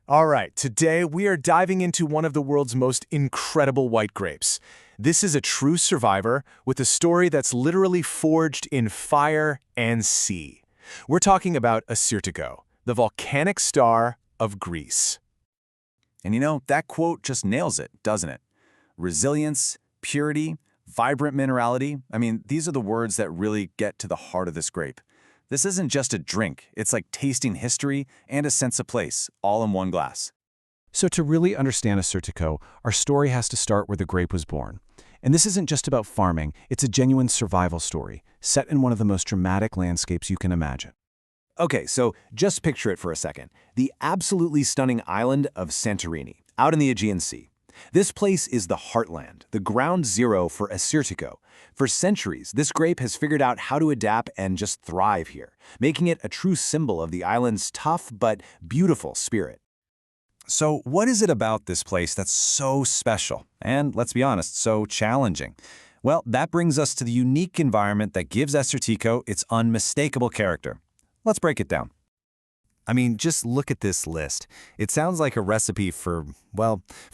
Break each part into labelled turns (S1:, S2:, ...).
S1: All right, today we are diving into one of the world's most incredible white grapes. This is a true survivor with a story that's literally forged in fire and sea. We're talking about Assyrtiko, the volcanic star of Greece.
S2: And that quote just nails it, doesn't it? Resilience, purity, vibrant minerality. These are the words that really get to the heart of this grape. This isn't just a drink. It's like tasting history and a sense of place, all in one glass.
S3: So to really understand Assyrtiko, our story has to start where the grape was born. And this isn't just about farming, it's a genuine survival story, set in one of the most dramatic landscapes you can imagine.
S2: Okay, so just picture it for a second. The absolutely stunning island of Santorini, out in the Aegean Sea. This place is the heartland, the ground zero for Assyrtiko. For centuries, this grape has figured out how to adapt and just thrive here, making it a true symbol of the island's tough but beautiful spirit. So what is it about this place that's so special and, let's be honest, so challenging? Well, that brings us to the unique environment that gives Assyrtiko its unmistakable character. Let's break it down. Just look at this list. It sounds like a recipe for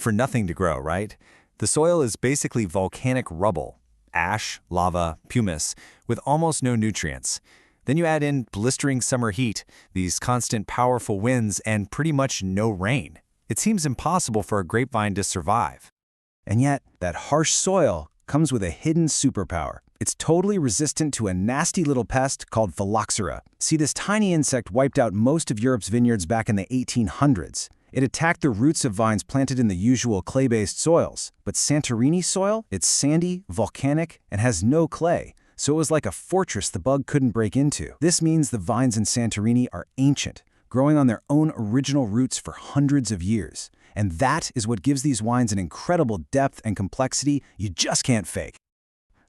S2: nothing to grow, right? The soil is basically volcanic rubble, ash, lava, pumice, with almost no nutrients. Then you add in blistering summer heat, these constant powerful winds, and pretty much no rain. It seems impossible for a grapevine to survive. And yet, that harsh soil comes with a hidden superpower. It's totally resistant to a nasty little pest called phylloxera. See, this tiny insect wiped out most of Europe's vineyards back in the 1800s. It attacked the roots of vines planted in the usual clay-based soils. But Santorini soil, it's sandy, volcanic, and has no clay. So it was like a fortress the bug couldn't break into. This means the vines in Santorini are ancient, growing on their own original roots for hundreds of years. And that is what gives these wines an incredible depth and complexity you just can't fake.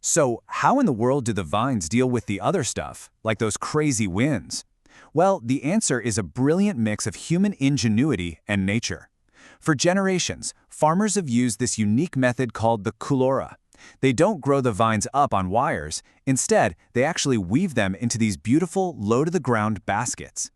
S2: So how in the world do the vines deal with the other stuff, like those crazy winds? Well, the answer is a brilliant mix of human ingenuity and nature. For generations, farmers have used this unique method called the coulora. They don't grow the vines up on wires. Instead, they actually weave them into these beautiful, low-to-the-ground baskets.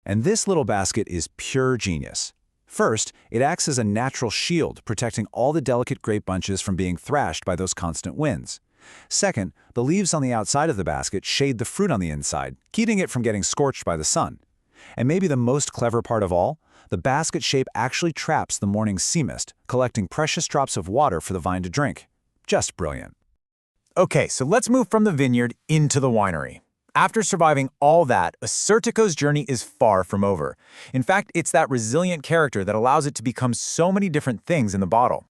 S2: And this little basket is pure genius. First, it acts as a natural shield, protecting all the delicate grape bunches from being thrashed by those constant winds. Second, the leaves on the outside of the basket shade the fruit on the inside, keeping it from getting scorched by the sun. And maybe the most clever part of all, the basket shape actually traps the morning sea mist, collecting precious drops of water for the vine to drink. Just brilliant.
S1: Okay, so let's move from the vineyard into the winery. After surviving all that, Assyrtiko's journey is far from over. In fact, it's that resilient character that allows it to become so many different things in the bottle.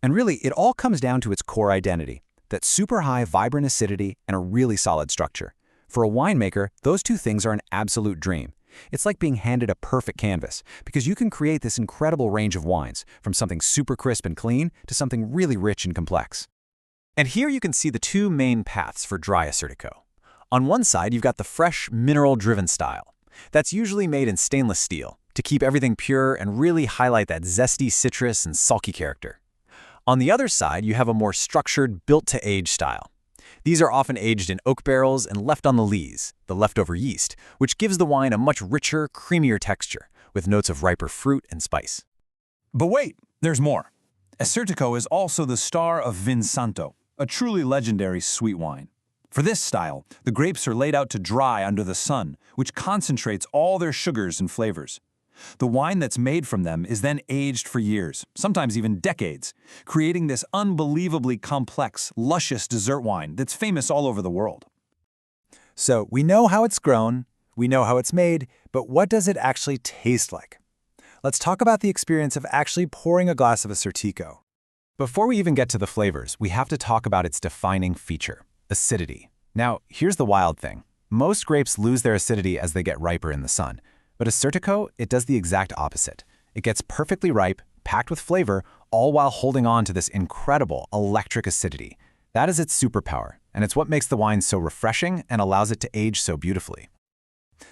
S3: And really, it all comes down to its core identity, that super high, vibrant acidity and a really solid structure. For a winemaker, those two things are an absolute dream. It's like being handed a perfect canvas, because you can create this incredible range of wines, from something super crisp and clean to something really rich and complex.
S2: And here you can see the two main paths for dry Assyrtiko. On one side, you've got the fresh, mineral-driven style. That's usually made in stainless steel, to keep everything pure and really highlight that zesty citrus and sulky character. On the other side, you have a more structured, built-to-age style. These are often aged in oak barrels and left on the lees, the leftover yeast, which gives the wine a much richer, creamier texture, with notes of riper fruit and spice.
S4: But wait, there's more. Assyrtiko is also the star of Vin Santo, a truly legendary sweet wine. For this style, the grapes are laid out to dry under the sun, which concentrates all their sugars and flavors. The wine that's made from them is then aged for years, sometimes even decades, creating this unbelievably complex, luscious dessert wine that's famous all over the world.
S2: So we know how it's grown, we know how it's made, but what does it actually taste like? Let's talk about the experience of actually pouring a glass of Assyrtiko. Before we even get to the flavors, we have to talk about its defining feature, acidity. Now, here's the wild thing. Most grapes lose their acidity as they get riper in the sun. But Assyrtiko, it does the exact opposite. It gets perfectly ripe, packed with flavor, all while holding on to this incredible electric acidity. That is its superpower, and it's what makes the wine so refreshing and allows it to age so beautifully.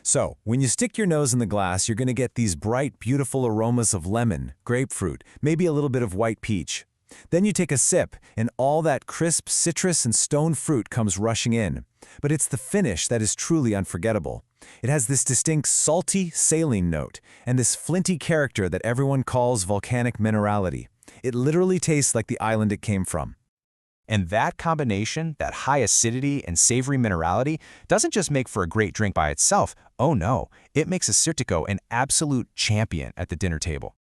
S2: So, when you stick your nose in the glass, you're going to get these bright, beautiful aromas of lemon, grapefruit, maybe a little bit of white peach. Then you take a sip, and all that crisp citrus and stone fruit comes rushing in. But it's the finish that is truly unforgettable.
S1: It has this distinct salty saline note and this flinty character that everyone calls volcanic minerality. It literally tastes like the island it came from.
S3: And that combination, that high acidity and savory minerality, doesn't just make for a great drink by itself. Oh no, it makes Assyrtiko an absolute champion at the dinner table.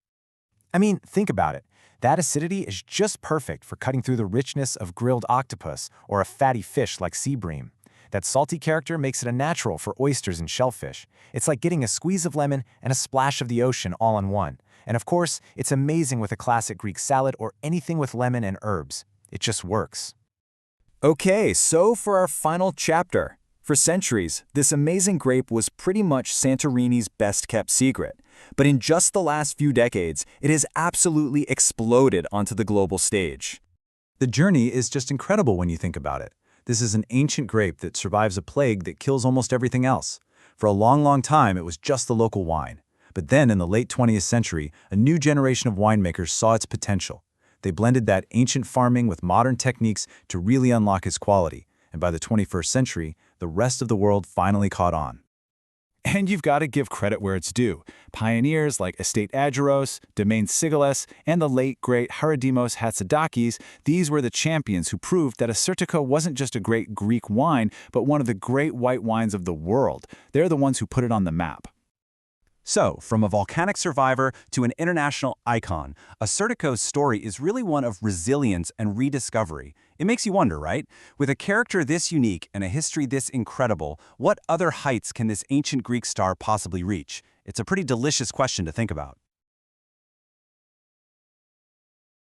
S3: I mean, think about it. That acidity is just perfect for cutting through the richness of grilled octopus or a fatty fish like sea bream. That salty character makes it a natural for oysters and shellfish. It's like getting a squeeze of lemon and a splash of the ocean all in one. And of course, it's amazing with a classic Greek salad or anything with lemon and herbs. It just works.
S5: Okay, so for our final chapter. For centuries, this amazing grape was pretty much Santorini's best-kept secret. But in just the last few decades, it has absolutely exploded onto the global stage.
S2: The journey is just incredible when you think about it. This is an ancient grape that survives a plague that kills almost everything else. For a long, long time, it was just the local wine. But then in the late 20th century, a new generation of winemakers saw its potential. They blended that ancient farming with modern techniques to really unlock its quality. And by the 21st century, the rest of the world finally caught on.
S1: And you've got to give credit where it's due. Pioneers like Estate Ageros, Domaine Sigiles, and the late great Hierodimos Hatzidakis, these were the champions who proved that Assyrtiko wasn't just a great Greek wine, but one of the great white wines of the world. They're the ones who put it on the map.
S3: So, from a volcanic survivor to an international icon, Assyrtiko's story is really one of resilience and rediscovery. It makes you wonder, right? With a character this unique and a history this incredible, what other heights can this ancient Greek star possibly reach? It's a pretty delicious question to think about.